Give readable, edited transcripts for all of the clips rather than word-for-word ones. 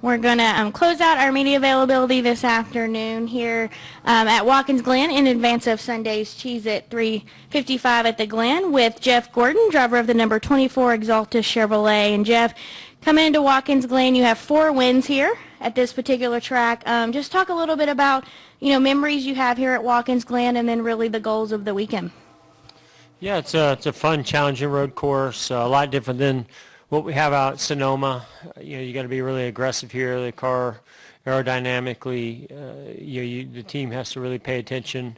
We're going to close out our media availability this afternoon here at Watkins Glen in advance of Sunday's Cheese at 3:55 at the Glen with Jeff Gordon, driver of the number 24 Exalta Chevrolet. And Jeff, coming into Watkins Glen, you have 4 wins here at this particular track. Just talk a little bit about, memories you have here at Watkins Glen and then really the goals of the weekend. Yeah, it's a fun, challenging road course, a lot different than what we have out at Sonoma. You got to be really aggressive here. The car aerodynamically, the team has to really pay attention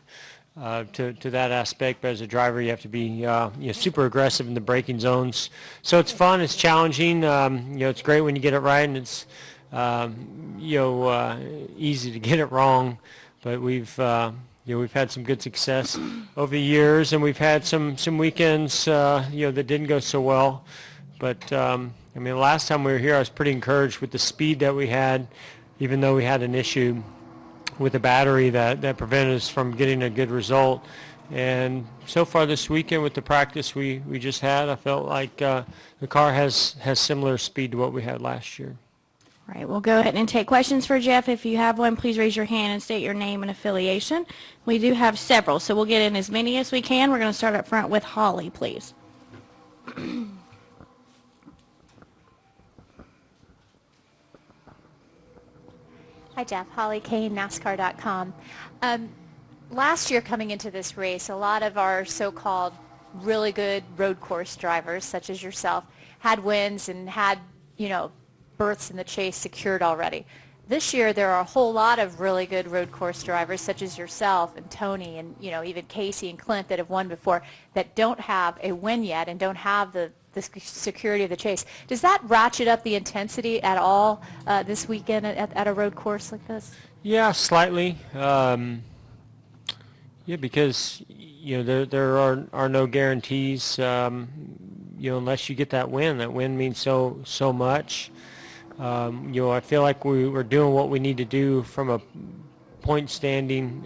to that aspect. But as a driver, you have to be super aggressive in the braking zones. So it's fun. It's challenging. It's great when you get it right, and it's easy to get it wrong. But we've had some good success over the years, and we've had some weekends that didn't go so well. But, the last time we were here, I was pretty encouraged with the speed that we had, even though we had an issue with the battery that prevented us from getting a good result. And so far this weekend with the practice we just had, I felt like the car has similar speed to what we had last year. All right, we'll go ahead and take questions for Jeff. If you have one, please raise your hand and state your name and affiliation. We do have several, so we'll get in as many as we can. We're going to start up front with Holly, please. Hi, Jeff. Holly Kane, NASCAR.com. Last year coming into this race, a lot of our so-called really good road course drivers, such as yourself, had wins and had, berths in the chase secured already. This year, there are a whole lot of really good road course drivers, such as yourself and Tony and, even Casey and Clint that have won before, that don't have a win yet and don't have the security of the chase. Does that ratchet up the intensity at all this weekend at a road course like this? Yeah, slightly. Because there are no guarantees. Unless you get that win. That win means so much. I feel like we're doing what we need to do from a point standing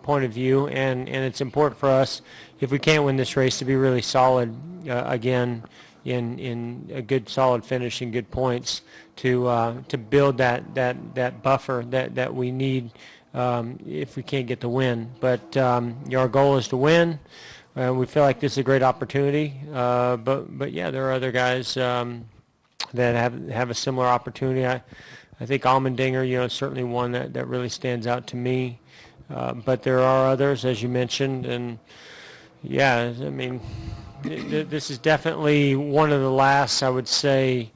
point of view, and it's important for us, if we can't win this race, to be really solid again in a good solid finish and good points to build that buffer that we need if we can't get the win. But our goal is to win. We feel like this is a great opportunity, but yeah, there are other guys that have a similar opportunity. I think Allmendinger, certainly one that really stands out to me. But there are others, as you mentioned, and yeah, this is definitely one of the last, I would say,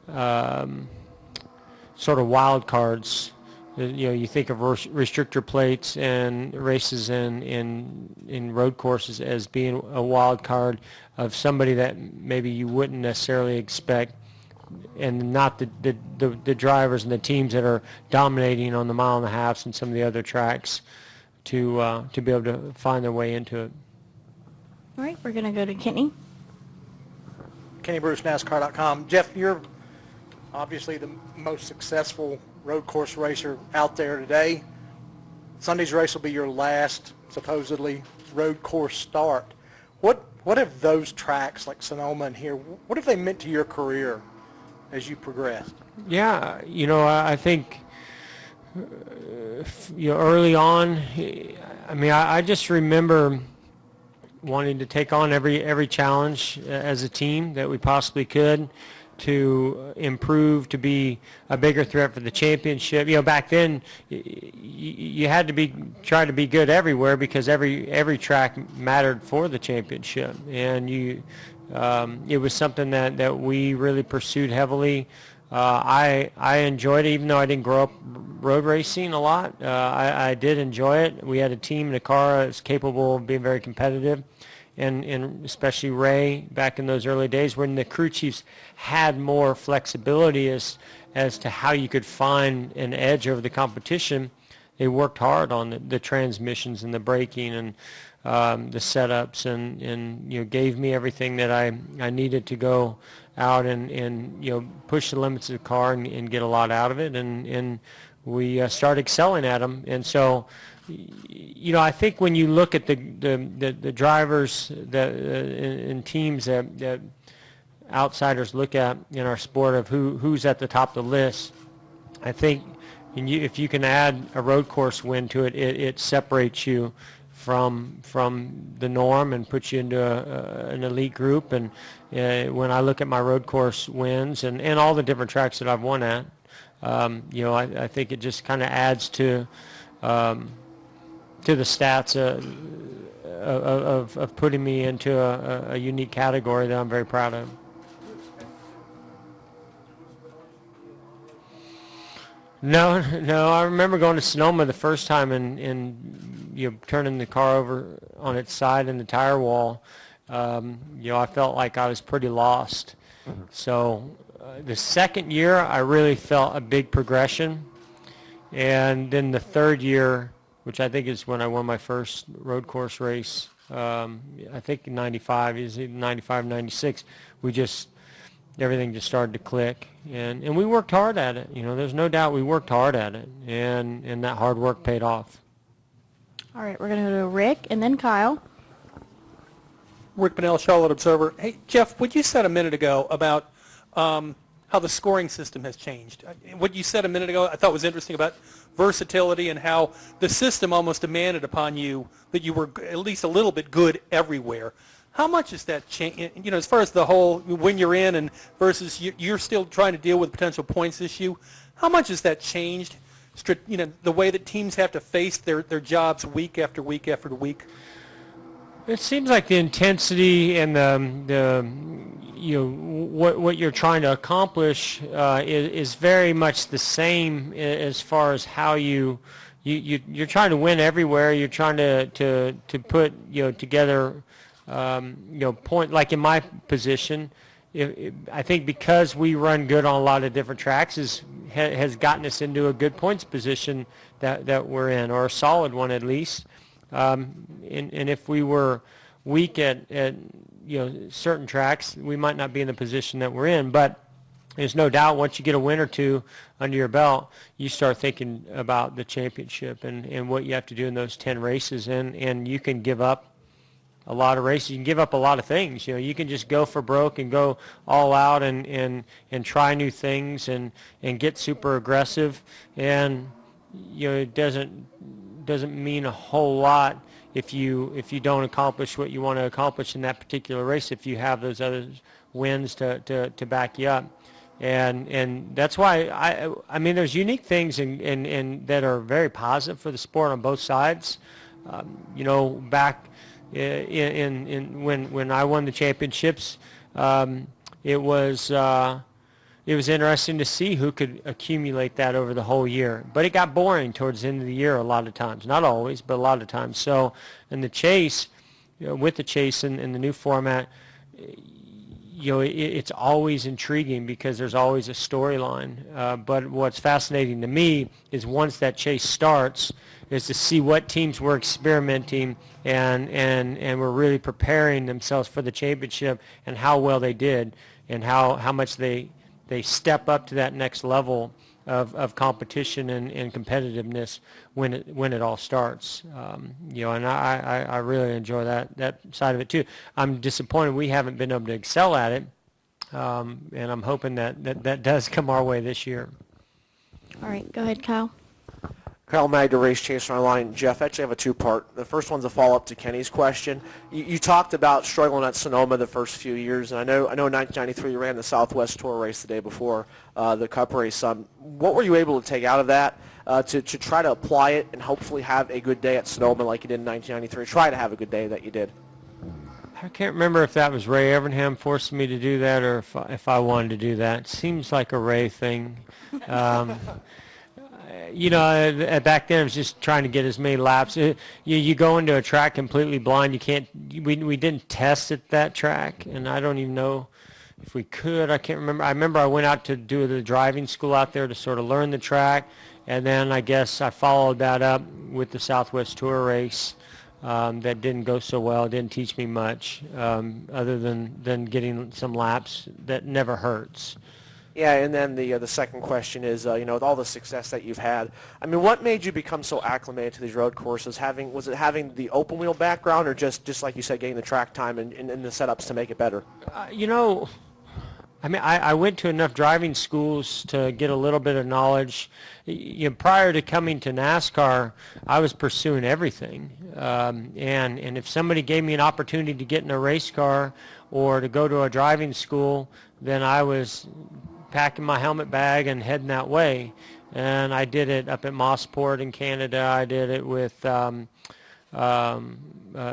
sort of wild cards. You think of restrictor plates and races in road courses as being a wild card of somebody that maybe you wouldn't necessarily expect, and not the drivers and the teams that are dominating on the mile and a half and some of the other tracks to be able to find their way into it. All right, we're going to go to Kenny. Kenny Bruce, NASCAR.com. Jeff, you're obviously the most successful road course racer out there today. Sunday's race will be your last, supposedly, road course start. What have those tracks like Sonoma and here, what have they meant to your career as you progressed? Yeah, I think early on, I just remember wanting to take on every challenge as a team that we possibly could to improve, to be a bigger threat for the championship. Back then, you had to try to be good everywhere because every track mattered for the championship, and it was something that we really pursued heavily. I enjoyed it, even though I didn't grow up road racing a lot. I did enjoy it. We had a team in a car that was capable of being very competitive, and especially Ray back in those early days when the crew chiefs had more flexibility as to how you could find an edge over the competition. They worked hard on the transmissions and the braking and the setups, and gave me everything that I needed to go out and push the limits of the car and get a lot out of it, and we started excelling at them. And so I think when you look at the drivers and teams that outsiders look at in our sport of who's at the top of the list, I think if you can add a road course win to it, it separates you from the norm and puts you into an elite group. And when I look at my road course wins and all the different tracks that I've won at, I think it just kind of adds to the stats of putting me into a unique category that I'm very proud of. No. I remember going to Sonoma the first time and turning the car over on its side in the tire wall. I felt like I was pretty lost. So the second year, I really felt a big progression. And then the third year, which I think is when I won my first road course race, I think in 95, is it 95, 96, everything just started to click. And we worked hard at it. There's no doubt we worked hard at it. And that hard work paid off. All right, we're going to go to Rick and then Kyle. Rick Bonnell, Charlotte Observer. Hey, Jeff, what you said a minute ago about how the scoring system has changed. What you said a minute ago I thought was interesting about versatility and how the system almost demanded upon you that you were at least a little bit good everywhere. How much is that change, as far as the whole when you're in and versus you're still trying to deal with potential points issue, how much has that changed, the way that teams have to face their jobs week after week after week? It seems like the intensity and what you're trying to accomplish is very much the same as far as how you're trying to win everywhere. You're trying to put together point, like in my position. I think because we run good on a lot of different tracks has gotten us into a good points position that we're in, or a solid one at least. And if we were weak at certain tracks, we might not be in the position that we're in. But there's no doubt once you get a win or two under your belt, you start thinking about the championship and what you have to do in those 10 races. And you can give up a lot of races. You can give up a lot of things. You can just go for broke and go all out and try new things and get super aggressive. And it doesn't mean a whole lot if you don't accomplish what you want to accomplish in that particular race, if you have those other wins to back you up. And that's why I mean there's unique things and that are very positive for the sport on both sides. Back in when I won the championships, it was interesting to see who could accumulate that over the whole year. But it got boring towards the end of the year a lot of times. Not always, but a lot of times. So in the chase, with the chase and the new format, it's always intriguing because there's always a storyline. But what's fascinating to me is once that chase starts, is to see what teams were experimenting and were really preparing themselves for the championship and how well they did and how much they step up to that next level of competition and competitiveness when it all starts. And I really enjoy that side of it too. I'm disappointed we haven't been able to excel at it, and I'm hoping that does come our way this year. All right, go ahead, Kyle. Kyle Magda, Race Chaser Online. Jeff, actually I have a two-part. The first one's a follow-up to Kenny's question. You talked about struggling at Sonoma the first few years, and I know in 1993 you ran the Southwest Tour race the day before the Cup race. What were you able to take out of that to try to apply it and hopefully have a good day at Sonoma like you did in 1993? Try to have a good day that you did. I can't remember if that was Ray Evernham forcing me to do that or if I wanted to do that. It seems like a Ray thing. Back then I was just trying to get as many laps. You go into a track completely blind. We didn't test at that track, and I don't even know if we could. I can't remember. I remember I went out to do the driving school out there to sort of learn the track, and then I guess I followed that up with the Southwest Tour race. That didn't go so well. It didn't teach me much other than getting some laps. That never hurts. Yeah, and then the second question is, with all the success that you've had, I mean, what made you become so acclimated to these road courses? Was it having the open wheel background, or just like you said, getting the track time and the setups to make it better? I mean, I went to enough driving schools to get a little bit of knowledge. Prior to coming to NASCAR, I was pursuing everything. And if somebody gave me an opportunity to get in a race car or to go to a driving school, then I was packing my helmet bag and heading that way. And I did it up at Mossport in Canada. I did it with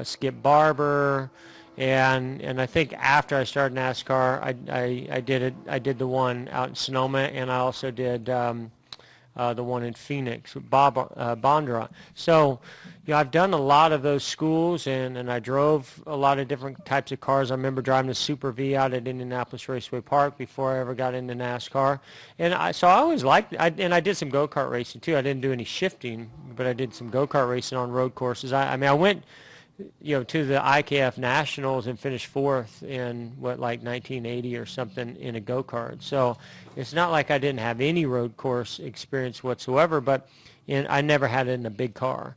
Skip Barber. And I think after I started NASCAR, I did the one out in Sonoma, and I also did the one in Phoenix with Bob Bondurant. So, I've done a lot of those schools, and I drove a lot of different types of cars. I remember driving the Super V out at Indianapolis Raceway Park before I ever got into NASCAR. And so I always liked it. And I did some go-kart racing too. I didn't do any shifting, but I did some go-kart racing on road courses. I mean, I went to the IKF Nationals and finished fourth in like 1980 or something in a go-kart. So it's not like I didn't have any road course experience whatsoever, but I never had it in a big car.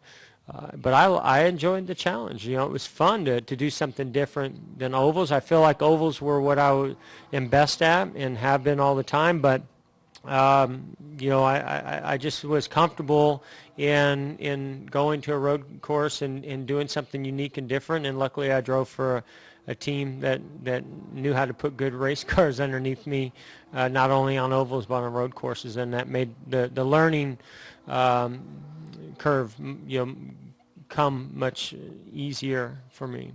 But I enjoyed the challenge. It was fun to do something different than ovals. I feel like ovals were what I am best at and have been all the time, but I just was comfortable in going to a road course and doing something unique and different. And luckily, I drove for a team that knew how to put good race cars underneath me, not only on ovals but on road courses, and that made the learning curve come much easier for me.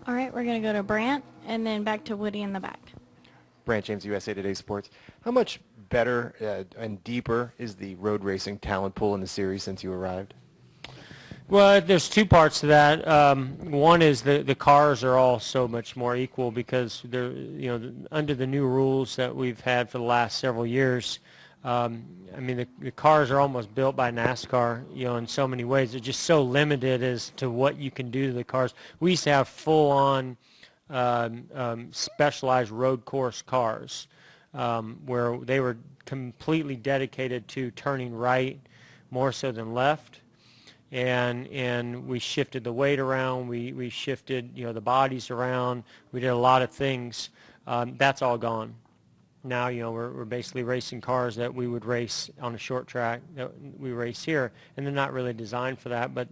All right, we're going to go to Brant and then back to Woody in the back. Brant James, USA Today Sports. How much better and deeper is the road racing talent pool in the series since you arrived? Well, there's two parts to that. One is the cars are all so much more equal because they're, under the new rules that we've had for the last several years. I mean, the cars are almost built by NASCAR, in so many ways. They're just so limited as to what you can do to the cars. We used to have full-on specialized road course cars where they were completely dedicated to turning right more so than left, and we shifted the weight around, we shifted the bodies around, we did a lot of things. That's all gone now. We're basically racing cars that we would race on a short track that we race here, and they're not really designed for that, but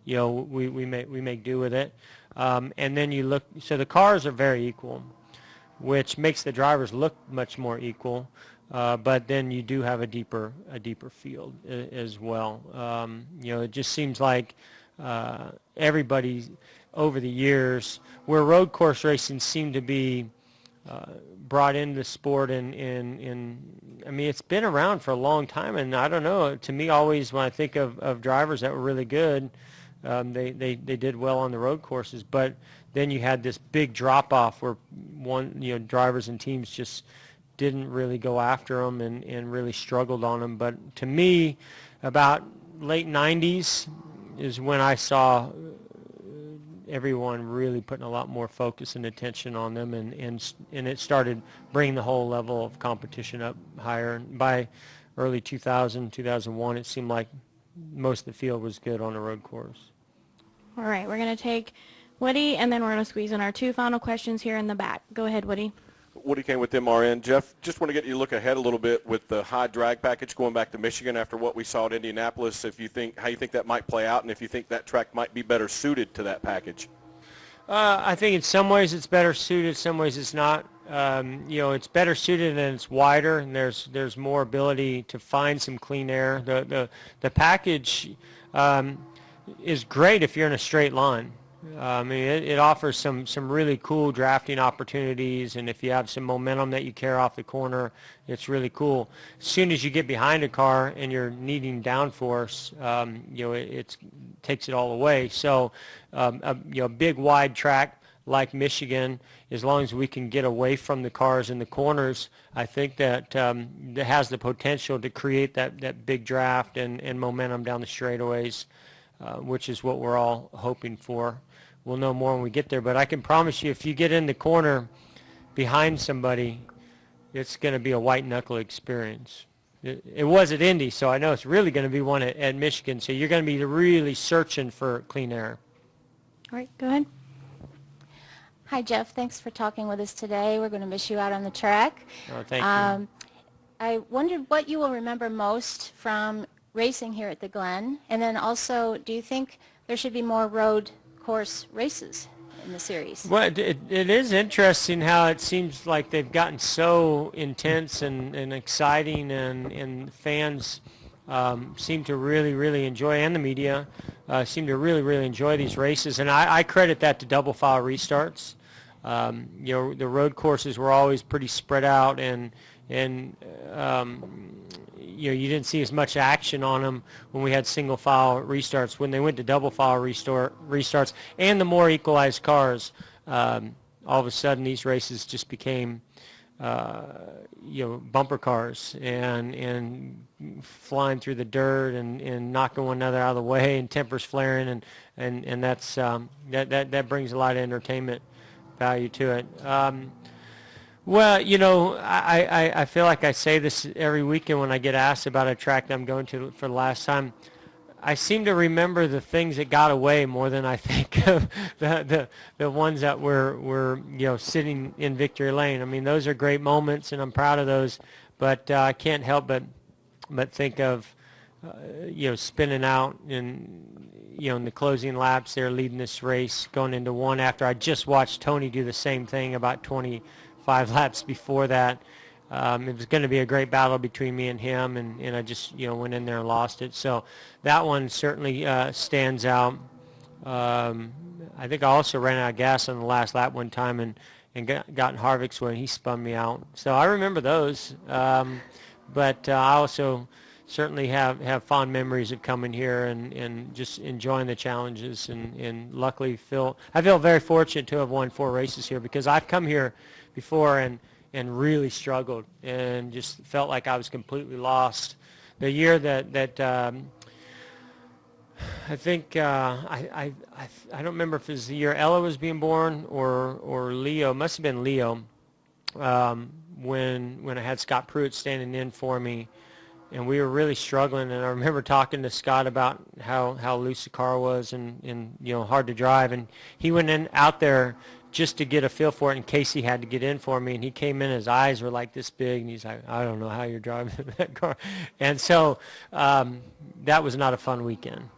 we make do with it. And then you look, so the cars are very equal, which makes the drivers look much more equal. But then you do have a deeper field as well. It just seems like everybody over the years, where road course racing seemed to be brought into the sport, and I mean, it's been around for a long time, and I don't know, to me always when I think of drivers that were really good, they did well on the road courses, but then you had this big drop-off where drivers and teams just didn't really go after them and really struggled on them. But to me, about late 90s is when I saw everyone really putting a lot more focus and attention on them, and it started bringing the whole level of competition up higher. And by early 2000, 2001, it seemed like most of the field was good on a road course. All right, we're going to take Woody, and then we're going to squeeze in our two final questions here in the back. Go ahead, Woody. Woody Kane with MRN. Jeff, just want to get you to look ahead a little bit with the high drag package going back to Michigan after what we saw at Indianapolis. How you think that might play out, and if you think that track might be better suited to that package. I think in some ways it's better suited, some ways it's not. It's better suited and it's wider, and there's more ability to find some clean air. The package is great if you're in a straight line. I mean, it offers some really cool drafting opportunities, and if you have some momentum that you carry off the corner, it's really cool. As soon as you get behind a car and you're needing downforce, it takes it all away. So, a big wide track like Michigan, as long as we can get away from the cars in the corners, I think that it has the potential to create that big draft and momentum down the straightaways, which is what we're all hoping for. We'll know more when we get there, but I can promise you, if you get in the corner behind somebody, it's going to be a white-knuckle experience. It was at Indy, so I know it's really going to be one at Michigan, so you're going to be really searching for clean air. All right, go ahead. Hi, Jeff. Thanks for talking with us today. We're going to miss you out on the track. Oh, thank you. I wondered what you will remember most from racing here at the Glen, and then also, do you think there should be more road course races in the series? Well, it is interesting how it seems like they've gotten so intense and exciting, and fans seem to really enjoy, and the media seem to really enjoy these races. And I credit that to double file restarts. The road courses were always pretty spread out, and you didn't see as much action on them when we had single file restarts. When they went to double file restarts and the more equalized cars, all of a sudden these races just became bumper cars and flying through the dirt and knocking one another out of the way and tempers flaring, and that's that brings a lot of entertainment value to it. Well, I feel like I say this every weekend when I get asked about a track that I'm going to for the last time. I seem to remember the things that got away more than I think of the ones that were sitting in victory lane. I mean, those are great moments, and I'm proud of those. But I can't help but think of spinning out in the closing laps there, leading this race, going into one after I just watched Tony do the same thing about 25 laps before that. It was going to be a great battle between me and him, and I just went in there and lost it. So that one certainly stands out. I think I also ran out of gas on the last lap one time and got in Harvick's way, and he spun me out. So I remember those. But I also certainly have fond memories of coming here and just enjoying the challenges, and luckily I feel very fortunate to have won 4 races here, because I've come here before and really struggled and just felt like I was completely lost. The year that I think I don't remember if it was the year Ella was being born or Leo. It must have been Leo, when I had Scott Pruitt standing in for me, and we were really struggling. And I remember talking to Scott about how loose the car was and hard to drive, and he went out there just to get a feel for it in case he had to get in for me. And he came in, his eyes were like this big, and he's like, I don't know how you're driving that car. And so that was not a fun weekend.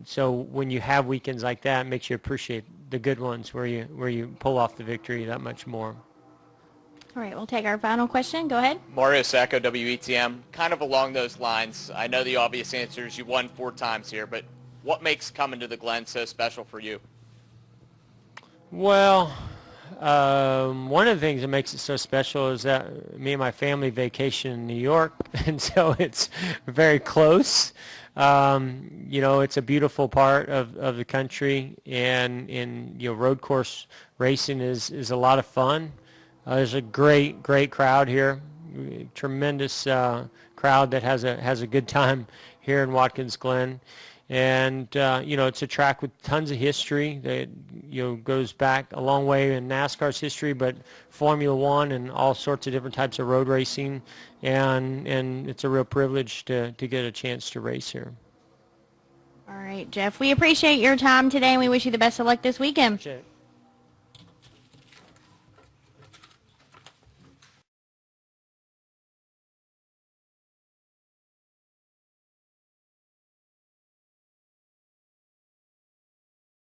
So when you have weekends like that, it makes you appreciate the good ones where you pull off the victory that much more. All right, we'll take our final question. Go ahead. Mario Sacco, WETM. Kind of along those lines, I know the obvious answer is you won 4 times here, but what makes coming to the Glen so special for you? Well, one of the things that makes it so special is that me and my family vacation in New York, and so it's very close. It's a beautiful part of the country, and road course racing is a lot of fun. There's a great crowd here, tremendous crowd that has a good time here in Watkins Glen. And it's a track with tons of history that goes back a long way in NASCAR's history, but Formula One and all sorts of different types of road racing, and it's a real privilege to get a chance to race here. All right, Jeff, we appreciate your time today, and we wish you the best of luck this weekend. Appreciate it.